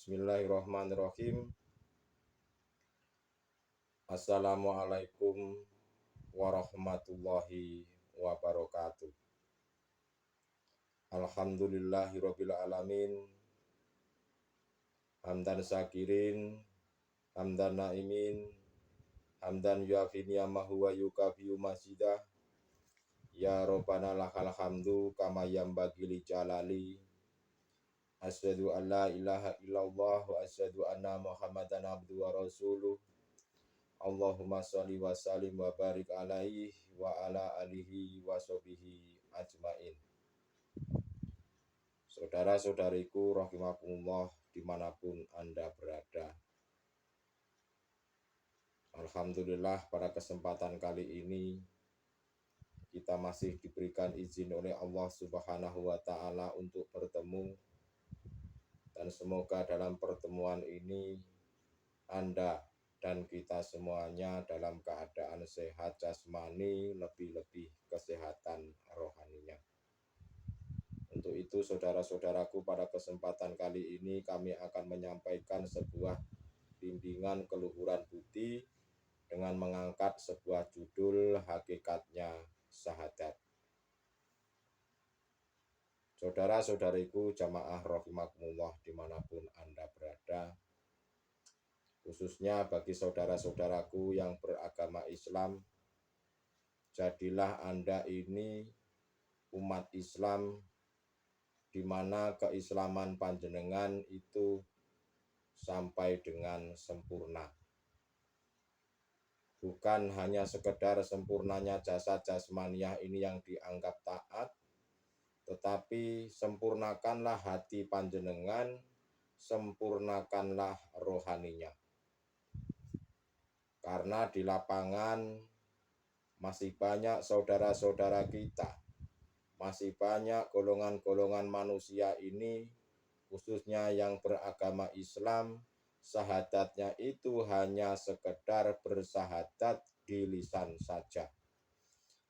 Bismillahirrahmanirrahim. Assalamualaikum warahmatullahi wabarakatuh. Alhamdulillahirabbil alamin. Hamdan syakirin, hamdan naimin, hamdan yuafi ni'amahu wa yukafi'u mazidah. Ya Rabbana lakal hamdu kama yanbaghi li jalali. Asyhadu an la ilaha illallah wa asyhadu anna Muhammadan abduhu wa rasuluh. Allahumma sholli wa sallim wa barik alaihi wa ala alihi wa sahbihi ajmain. Saudara-saudariku rahimakumullah dimanapun Anda berada. Alhamdulillah pada kesempatan kali ini kita masih diberikan izin oleh Allah Subhanahu wa taala untuk bertemu, dan semoga dalam pertemuan ini Anda dan kita semuanya dalam keadaan sehat jasmani, lebih-lebih kesehatan rohaninya. Untuk itu saudara-saudaraku, pada kesempatan kali ini kami akan menyampaikan sebuah bimbingan keluhuran budi dengan mengangkat sebuah judul hakikatnya syahadat. Saudara-saudariku jamaah rahimakumullah dimanapun Anda berada, khususnya bagi saudara-saudaraku yang beragama Islam, jadilah Anda ini umat Islam di mana keislaman panjenengan itu sampai dengan sempurna. Bukan hanya sekedar sempurnanya jasad jasmaniah ini yang dianggap taat, tetapi sempurnakanlah hati panjenengan, sempurnakanlah rohaninya. Karena di lapangan masih banyak saudara-saudara kita, masih banyak golongan-golongan manusia ini, khususnya yang beragama Islam, syahadatnya itu hanya sekedar bersahadat di lisan saja.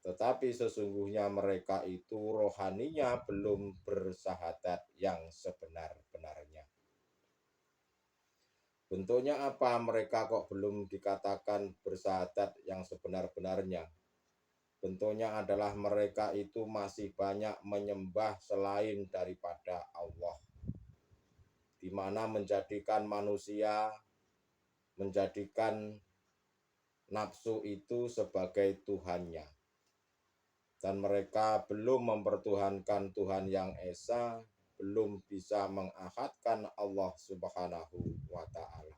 Tetapi sesungguhnya mereka itu rohaninya belum bersahadat yang sebenar-benarnya. Bentuknya apa mereka kok belum dikatakan bersahadat yang sebenar-benarnya? Bentuknya adalah mereka itu masih banyak menyembah selain daripada Allah, di mana menjadikan manusia, menjadikan nafsu itu sebagai Tuhannya. Dan mereka belum mempertuhankan Tuhan yang Esa, belum bisa mengahadkan Allah Subhanahu wa ta'ala.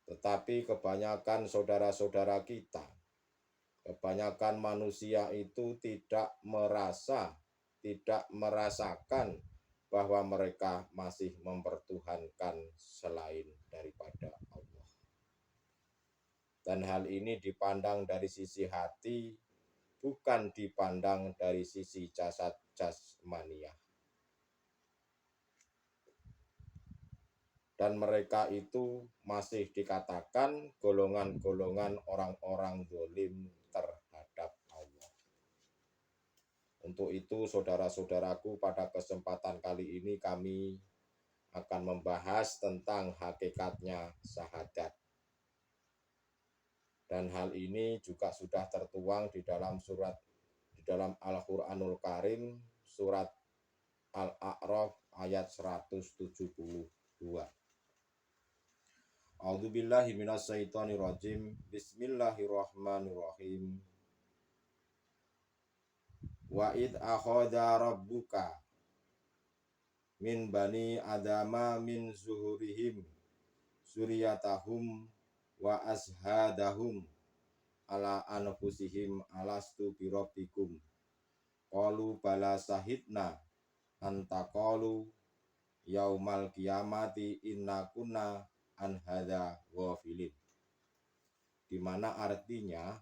Tetapi kebanyakan saudara-saudara kita, kebanyakan manusia itu tidak merasakan bahwa mereka masih mempertuhankan selain daripada Allah. Dan hal ini dipandang dari sisi hati, bukan dipandang dari sisi jasad jasmaniah. Dan mereka itu masih dikatakan golongan-golongan orang-orang zalim terhadap Allah. Untuk itu saudara-saudaraku, pada kesempatan kali ini kami akan membahas tentang hakikatnya syahadat. Dan hal ini juga sudah tertuang di dalam Al-Qur'anul Karim, surat Al-A'raf ayat 172. A'udzubillahi minasyaitonirrajim. Bismillahirrahmanirrahim. Wa id akhadha rabbuka min bani adama min zuhurihim zuriyatahum wa ashadahum ala anfusihim alastu birabbikum qalu bala sahidna antaqalu yaumal qiyamati inna kunna an hadza ghafilin. Di mana artinya,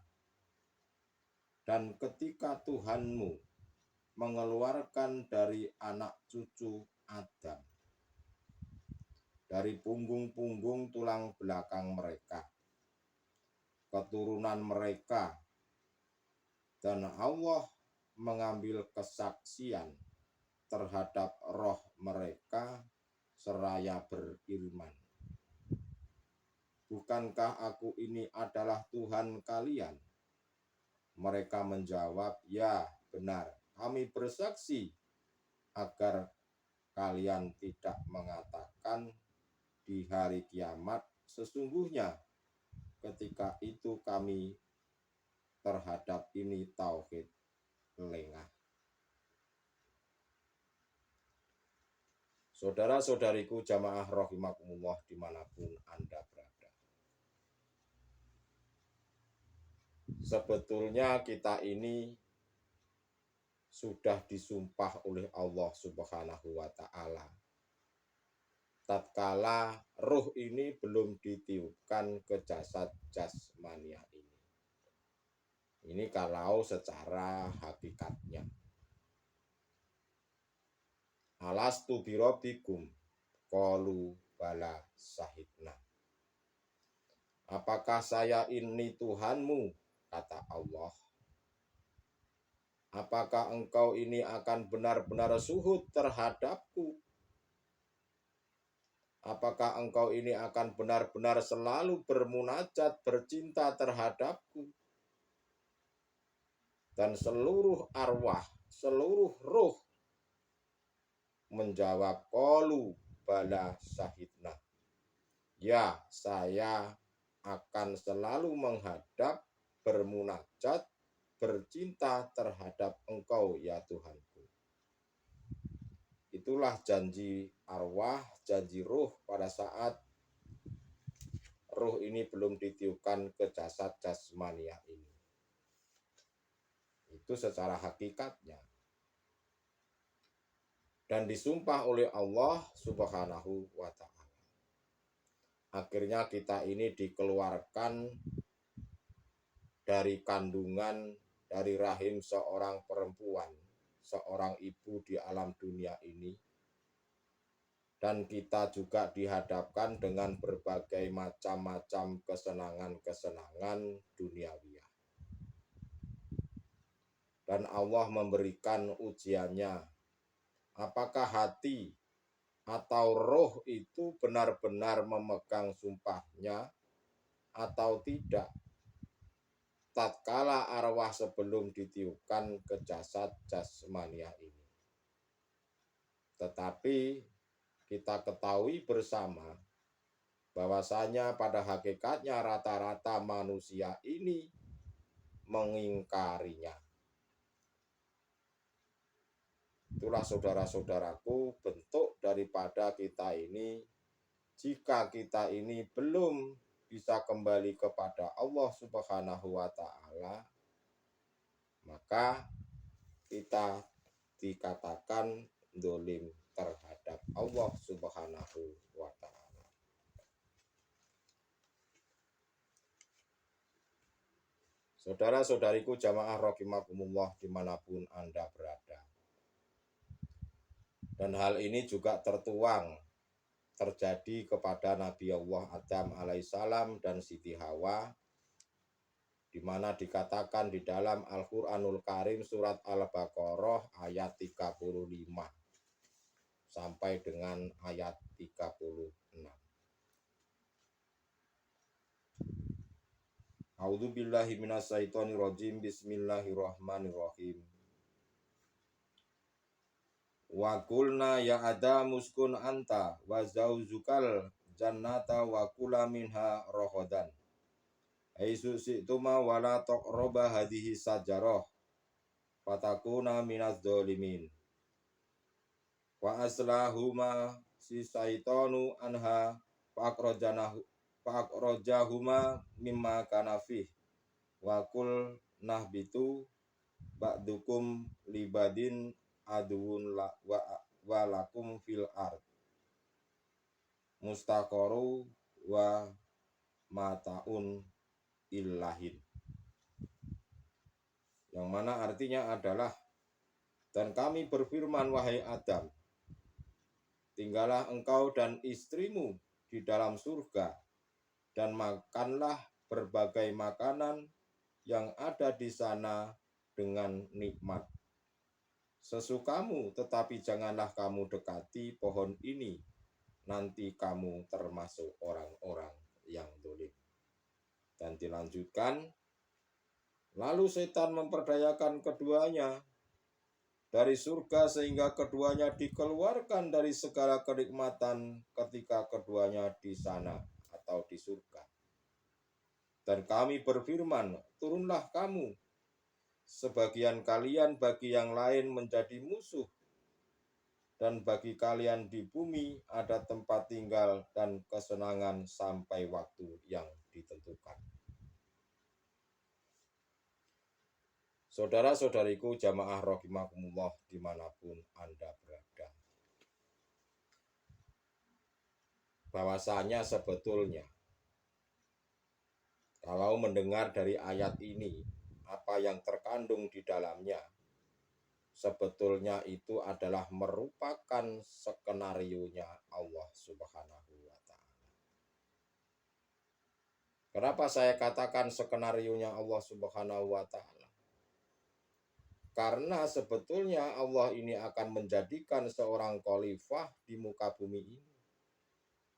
dan ketika Tuhanmu mengeluarkan dari anak cucu Adam, dari punggung-punggung tulang belakang mereka, keturunan mereka, dan Allah mengambil kesaksian terhadap roh mereka seraya berirman, bukankah aku ini adalah Tuhan kalian? Mereka menjawab, ya benar, kami bersaksi agar kalian tidak mengatakan di hari kiamat, sesungguhnya ketika itu kami terhadap ini tauhid lengah. Saudara-saudariku jamaah rahimakumullah dimanapun Anda berada. Sebetulnya kita ini sudah disumpah oleh Allah Subhanahu wa Ta'ala. Tatkala ruh ini belum ditiupkan ke jasad jasmania ini. Ini kalau secara hakikatnya. Alastu birabbikum qalu bala syahidna. Apakah saya ini Tuhanmu? Kata Allah. Apakah engkau ini akan benar-benar suhud terhadapku? Apakah engkau ini akan benar-benar selalu bermunajat, bercinta terhadapku? Dan seluruh arwah, seluruh ruh menjawab, qalu bala syahidna. Ya, saya akan selalu menghadap, bermunajat, bercinta terhadap engkau ya Tuhanku. Itulah janji arwah, janji ruh pada saat ruh ini belum ditiupkan ke jasad jasmania ini. Itu secara hakikatnya. Dan disumpah oleh Allah Subhanahu wa Ta'ala. Akhirnya kita ini dikeluarkan dari kandungan, dari rahim seorang perempuan, seorang ibu di alam dunia ini. Dan kita juga dihadapkan dengan berbagai macam-macam kesenangan-kesenangan duniawiah. Dan Allah memberikan ujiannya. Apakah hati atau roh itu benar-benar memegang sumpahnya atau tidak? Tatkala arwah sebelum ditiupkan ke jasad jasmania ini. Tetapi kita ketahui bersama bahwasanya pada hakikatnya rata-rata manusia ini mengingkarinya. Itulah saudara-saudaraku bentuk daripada kita ini, jika kita ini belum bisa kembali kepada Allah Subhanahu wa Ta'ala, maka kita dikatakan dolim terhadap Allah Subhanahu wa Ta'ala. Saudara-saudariku jamaah rahimakumullah dimanapun Anda berada. Dan hal ini juga tertuang terjadi kepada Nabi Allah Adam alaihissalam dan Siti Hawa, di mana dikatakan di dalam Al-Qur'anul Karim surat Al-Baqarah ayat 35 sampai dengan ayat 36. A'udzubillahi minasyaitonirrajim. Bismillahirrahmanirrahim. Wa qulna ya Adamu uskun anta wa zaujukal jannata wa kula minha raghadan haitsu syi'tuma wa la taqraba hadhihi sajarah fatakuna minaz zalimin. Wa aslahuma si syaitanu anha fa'akhrajahuma mimma kana fih wa qul nahbitu ba'dukum libadin aduun wa lakum fil ard mustaqaru wa mataun illahin. Yang mana artinya adalah, dan kami berfirman wahai Adam, tinggallah engkau dan istrimu di dalam surga dan makanlah berbagai makanan yang ada di sana dengan nikmat sesukamu, tetapi janganlah kamu dekati pohon ini, nanti kamu termasuk orang-orang yang dolim. Dan dilanjutkan, lalu setan memperdayakan keduanya dari surga sehingga keduanya dikeluarkan dari segala kenikmatan ketika keduanya di sana atau di surga. Dan kami berfirman, turunlah kamu, sebagian kalian bagi yang lain menjadi musuh, dan bagi kalian di bumi ada tempat tinggal dan kesenangan sampai waktu yang ditentukan. Saudara-saudariku jamaah rahimakumullah dimanapun Anda berada. Bahwasanya sebetulnya kalau mendengar dari ayat ini, apa yang terkandung di dalamnya, sebetulnya itu adalah merupakan skenarionya Allah Subhanahu wa Ta'ala. Kenapa saya katakan skenarionya Allah Subhanahu wa Ta'ala? Karena sebetulnya Allah ini akan menjadikan seorang khalifah di muka bumi ini.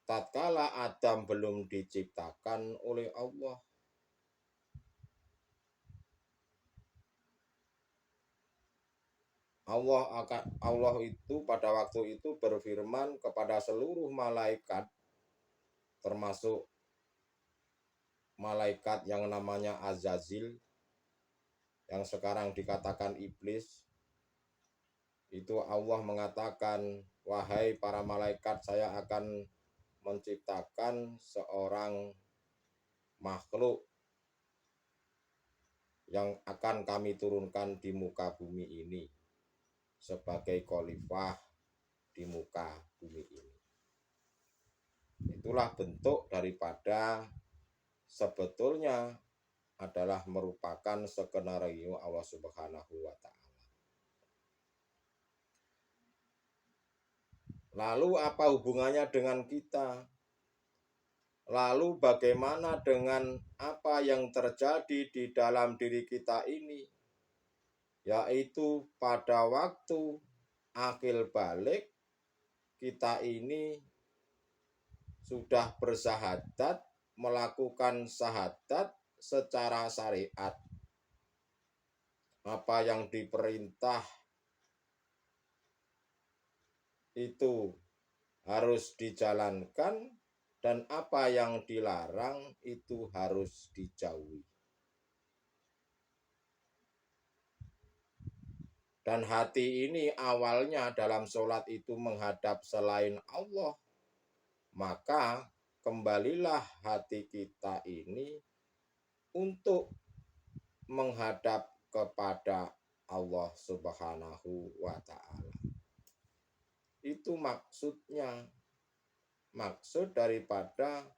Tatkala Adam belum diciptakan oleh Allah. Allah itu pada waktu itu berfirman kepada seluruh malaikat, termasuk malaikat yang namanya Azazil, yang sekarang dikatakan iblis. Itu Allah mengatakan, wahai para malaikat, saya akan menciptakan seorang makhluk yang akan kami turunkan di muka bumi ini sebagai khalifah di muka bumi ini. Itulah bentuk daripada sebetulnya adalah merupakan skenario Allah Subhanahu wa Ta'ala. Lalu apa hubungannya dengan kita? Lalu bagaimana dengan apa yang terjadi di dalam diri kita ini? Yaitu pada waktu akil balik, kita ini sudah bersahadat, melakukan syahadat secara syariat. Apa yang diperintah itu harus dijalankan, dan apa yang dilarang itu harus dijauhi. Dan hati ini awalnya dalam sholat itu menghadap selain Allah. Maka kembalilah hati kita ini untuk menghadap kepada Allah Subhanahu wa Ta'ala. Itu maksudnya. Maksud daripada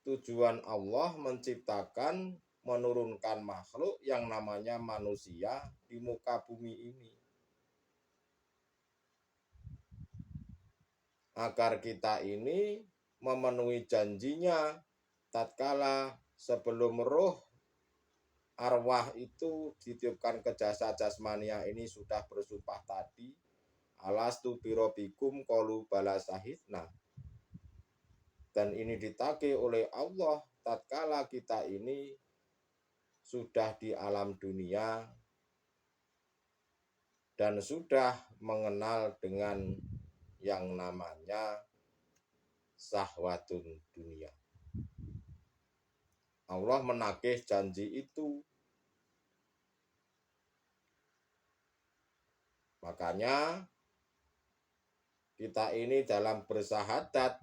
tujuan Allah menciptakan, menurunkan makhluk yang namanya manusia di muka bumi ini. Agar kita ini memenuhi janjinya tatkala sebelum roh arwah itu ditiupkan ke jasad jasmania ini sudah bersumpah tadi, alastu birobikum qalu bala syahidna. Dan ini ditagih oleh Allah tatkala kita ini sudah di alam dunia dan sudah mengenal dengan yang namanya syahwatun dunia. Allah menagih janji itu. Makanya kita ini dalam bersahadat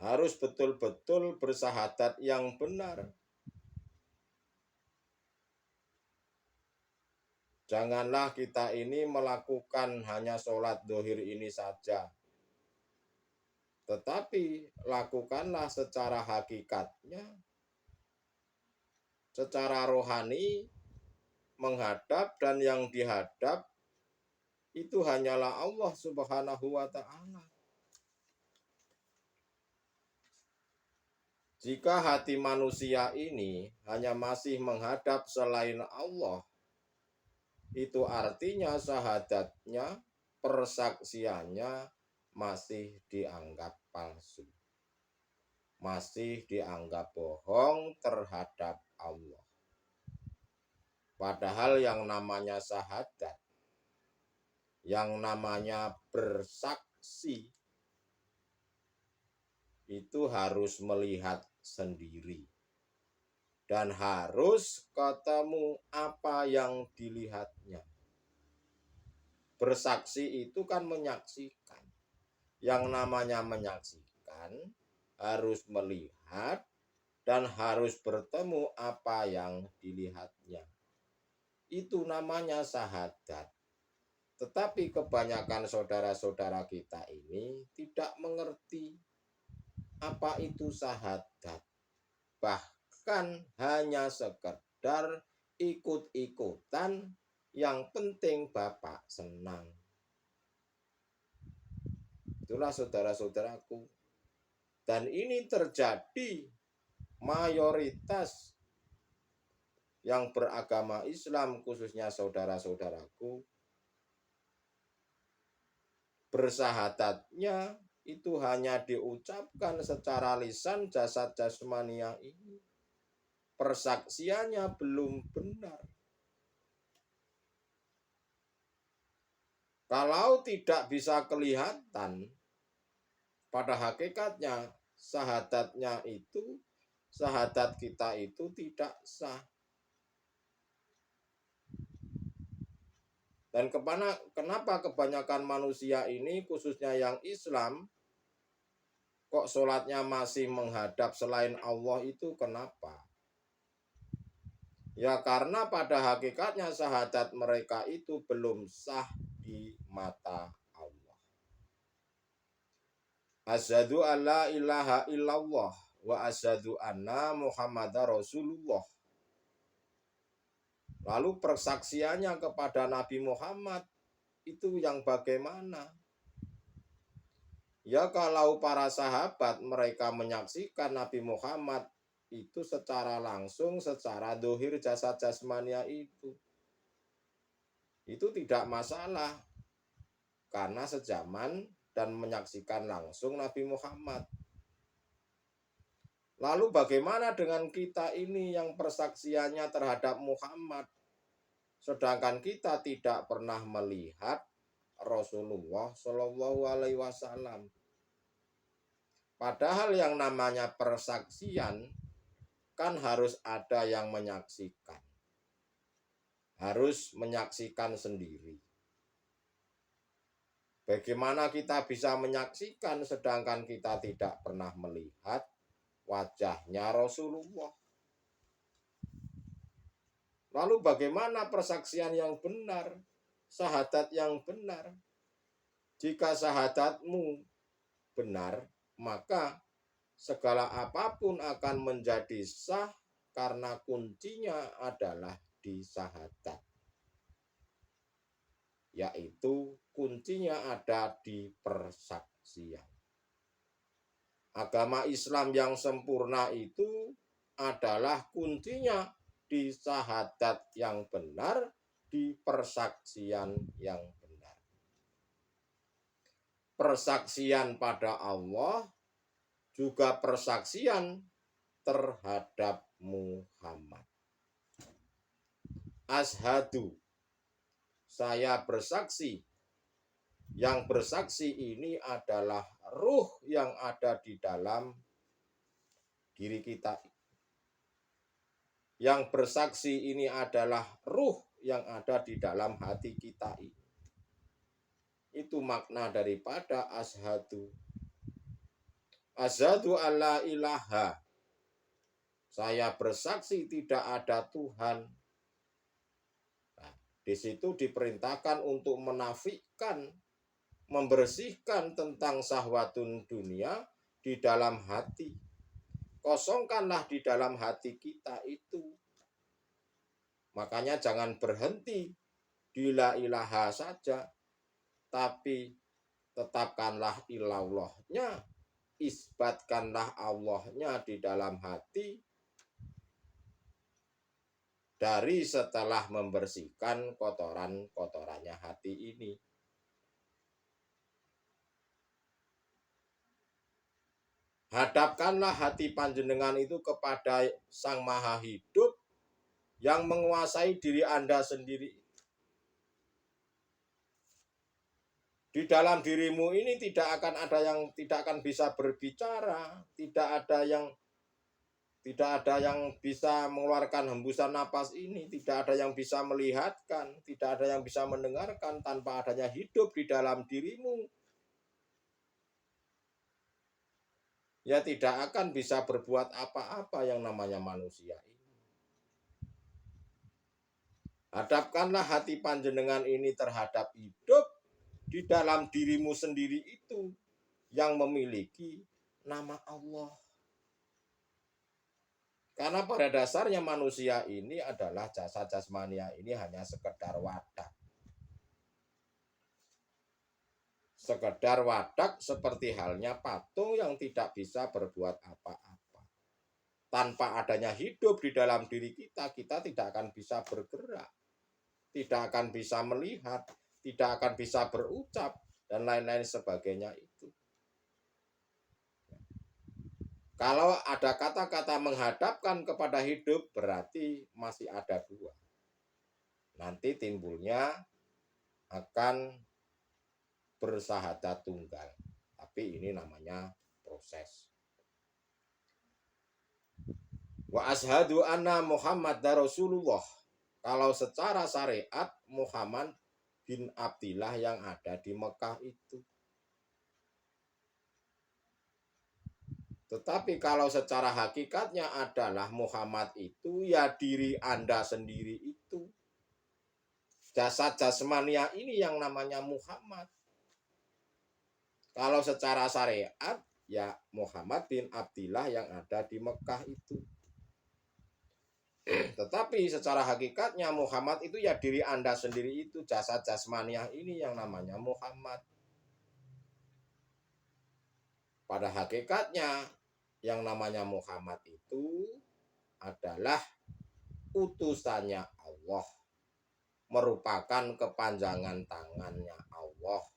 harus betul-betul bersahadat yang benar. Janganlah kita ini melakukan hanya sholat dohir ini saja. Tetapi lakukanlah secara hakikatnya, secara rohani, menghadap, dan yang dihadap itu hanyalah Allah Subhanahu wa Ta'ala. Jika hati manusia ini hanya masih menghadap selain Allah, itu artinya syahadatnya, persaksiannya masih dianggap palsu, masih dianggap bohong terhadap Allah. Padahal yang namanya syahadat, yang namanya bersaksi, itu harus melihat sendiri. Dan harus ketemu apa yang dilihatnya. Bersaksi itu kan menyaksikan. Yang namanya menyaksikan harus melihat dan harus bertemu apa yang dilihatnya. Itu namanya syahadat. Tetapi kebanyakan saudara-saudara kita ini tidak mengerti apa itu syahadat. Bahkan hanya sekedar ikut-ikutan, yang penting Bapak senang. Itulah saudara-saudaraku. Dan ini terjadi mayoritas yang beragama Islam, khususnya saudara-saudaraku, bersyahadatnya itu hanya diucapkan secara lisan jasad jasmania ini. Persaksiannya belum benar. Kalau tidak bisa kelihatan, pada hakikatnya syahadatnya itu, syahadat kita itu tidak sah. Dan kenapa kebanyakan manusia ini, khususnya yang Islam, kok sholatnya masih menghadap selain Allah itu kenapa? Ya karena pada hakikatnya syahadat mereka itu belum sah di mata Allah. Asyhadu alla ilaha illallah wa asyhadu anna Muhammadar Rasulullah. Lalu persaksiannya kepada Nabi Muhammad itu yang bagaimana? Ya kalau para sahabat mereka menyaksikan Nabi Muhammad itu secara langsung, secara dohir jasad jasmania itu tidak masalah. Karena sejaman dan menyaksikan langsung Nabi Muhammad. Lalu bagaimana dengan kita ini yang persaksiannya terhadap Muhammad, sedangkan kita tidak pernah melihat Rasulullah Shallallahu Alaihi Wasallam? Padahal yang namanya persaksian kan harus ada yang menyaksikan, harus menyaksikan sendiri. Bagaimana kita bisa menyaksikan sedangkan kita tidak pernah melihat wajahnya Rasulullah? Lalu bagaimana persaksian yang benar, syahadat yang benar? Jika syahadatmu benar, maka segala apapun akan menjadi sah karena kuncinya adalah di syahadat. Yaitu kuncinya ada di persaksian. Agama Islam yang sempurna itu adalah kuncinya di syahadat yang benar, di persaksian yang benar. Persaksian pada Allah, juga persaksian terhadap Muhammad. Asyhadu, saya bersaksi. Yang bersaksi ini adalah ruh yang ada di dalam diri kita. Yang bersaksi ini adalah ruh yang ada di dalam hati kita ini. Itu makna daripada asyhadu. Asyhadu alla ilaha. Saya bersaksi tidak ada Tuhan. Nah, di situ diperintahkan untuk menafikan, membersihkan tentang syahwatun dunia di dalam hati. Kosongkanlah di dalam hati kita itu. Makanya jangan berhenti di la ilaha saja, tapi tetapkanlah ilallahnya, isbatkanlah Allahnya di dalam hati dari setelah membersihkan kotoran-kotorannya hati ini. Hadapkanlah hati panjenengan itu kepada Sang Maha Hidup yang menguasai diri Anda sendiri. Di dalam dirimu ini tidak akan bisa berbicara, tidak ada yang bisa mengeluarkan hembusan napas ini, tidak ada yang bisa melihatkan, tidak ada yang bisa mendengarkan tanpa adanya hidup di dalam dirimu. Ya tidak akan bisa berbuat apa-apa yang namanya manusia ini. Hadapkanlah hati panjenengan ini terhadap hidup di dalam dirimu sendiri itu yang memiliki nama Allah. Karena pada dasarnya manusia ini adalah jasad jasmania ini hanya sekedar wadah. Sekedar wadah seperti halnya patung yang tidak bisa berbuat apa-apa. Tanpa adanya hidup di dalam diri kita, kita tidak akan bisa bergerak, tidak akan bisa melihat, tidak akan bisa berucap, dan lain-lain sebagainya itu. Kalau ada kata-kata menghadapkan kepada hidup, berarti masih ada dua. Nanti timbulnya akan bersahadat tunggal. Tapi ini namanya proses. Wa ashadu anna Muhammad Rasulullah. Kalau secara syariat Muhammad bin Abdillah yang ada di Mekah itu. Tetapi kalau secara hakikatnya adalah Muhammad itu ya diri Anda sendiri itu. Jasad jasmania ini yang namanya Muhammad. Kalau secara syariat, ya Muhammad bin Abdillah yang ada di Mekah itu. Tetapi secara hakikatnya Muhammad itu ya diri Anda sendiri itu. Jasad jasmaniah ini yang namanya Muhammad. Pada hakikatnya yang namanya Muhammad itu adalah utusannya Allah. Merupakan kepanjangan tangannya Allah.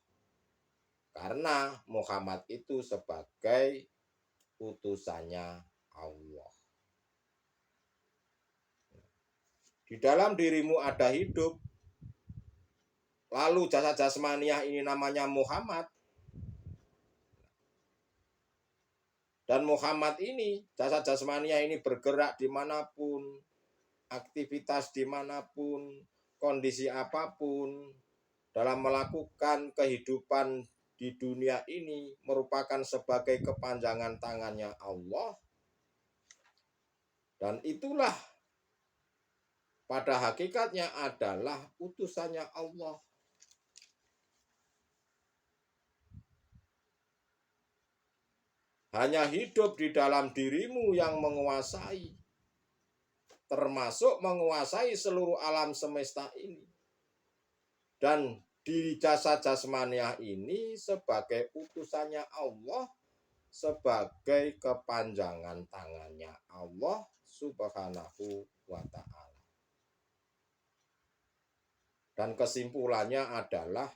Karena Muhammad itu sebagai utusannya Allah. Di dalam dirimu ada hidup. Lalu jasad jasmaniah ini namanya Muhammad. Dan Muhammad ini, jasad jasmaniah ini bergerak dimanapun, aktivitas dimanapun, kondisi apapun, dalam melakukan kehidupan di dunia ini merupakan sebagai kepanjangan tangannya Allah. Dan itulah pada hakikatnya adalah utusannya Allah. Hanya hidup di dalam dirimu yang menguasai, termasuk menguasai seluruh alam semesta ini. Dan di jasad jasmaniah ini sebagai utusannya Allah, sebagai kepanjangan tangannya Allah Subhanahu wa ta'ala. Dan kesimpulannya adalah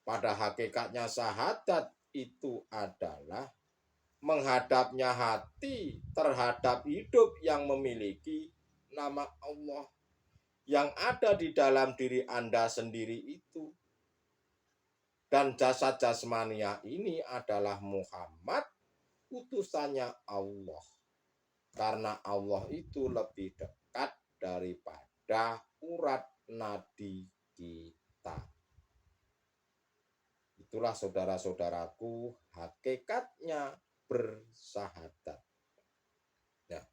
pada hakikatnya syahadat itu adalah menghadapnya hati terhadap hidup yang memiliki nama Allah yang ada di dalam diri Anda sendiri itu. Dan jasad jasmania ini adalah Muhammad, utusannya Allah. Karena Allah itu lebih dekat daripada urat nadi kita. Itulah saudara-saudaraku hakikatnya bersahadat. Ya.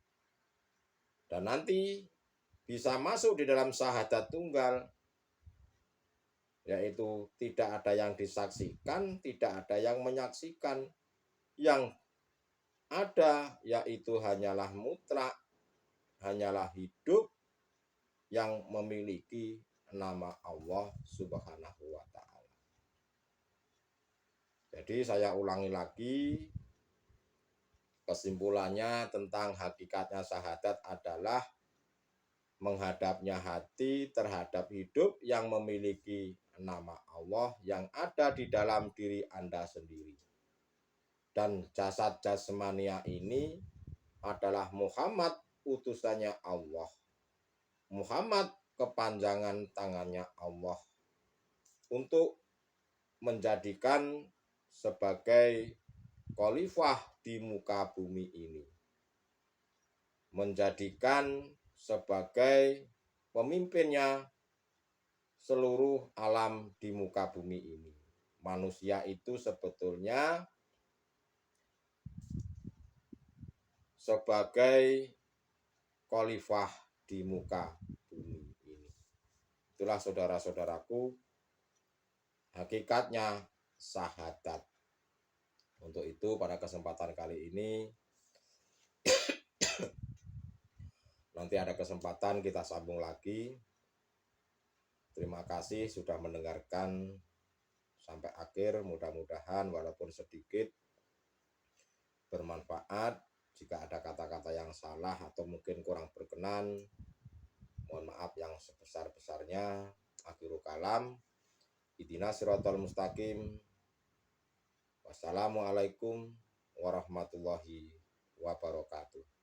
Dan nanti bisa masuk di dalam syahadat tunggal, yaitu tidak ada yang disaksikan, tidak ada yang menyaksikan. Yang ada yaitu hanyalah mutlak, hanyalah hidup yang memiliki nama Allah Subhanahu wa ta'ala. Jadi saya ulangi lagi, kesimpulannya tentang hakikatnya syahadat adalah menghadapnya hati terhadap hidup yang memiliki nama Allah yang ada di dalam diri Anda sendiri. Dan jasad jasmania ini adalah Muhammad, utusannya Allah. Muhammad, kepanjangan tangannya Allah untuk menjadikan sebagai khalifah di muka bumi ini, menjadikan sebagai pemimpinnya seluruh alam di muka bumi ini. Manusia itu sebetulnya sebagai khalifah di muka bumi ini. Itulah saudara-saudaraku, hakikatnya syahadat. Untuk itu pada kesempatan kali ini, nanti ada kesempatan kita sambung lagi. Terima kasih sudah mendengarkan sampai akhir. Mudah-mudahan walaupun sedikit bermanfaat. Jika ada kata-kata yang salah atau mungkin kurang berkenan, mohon maaf yang sebesar-besarnya. Akhirul kalam. Ihdinas siratal mustaqim. Wassalamualaikum warahmatullahi wabarakatuh.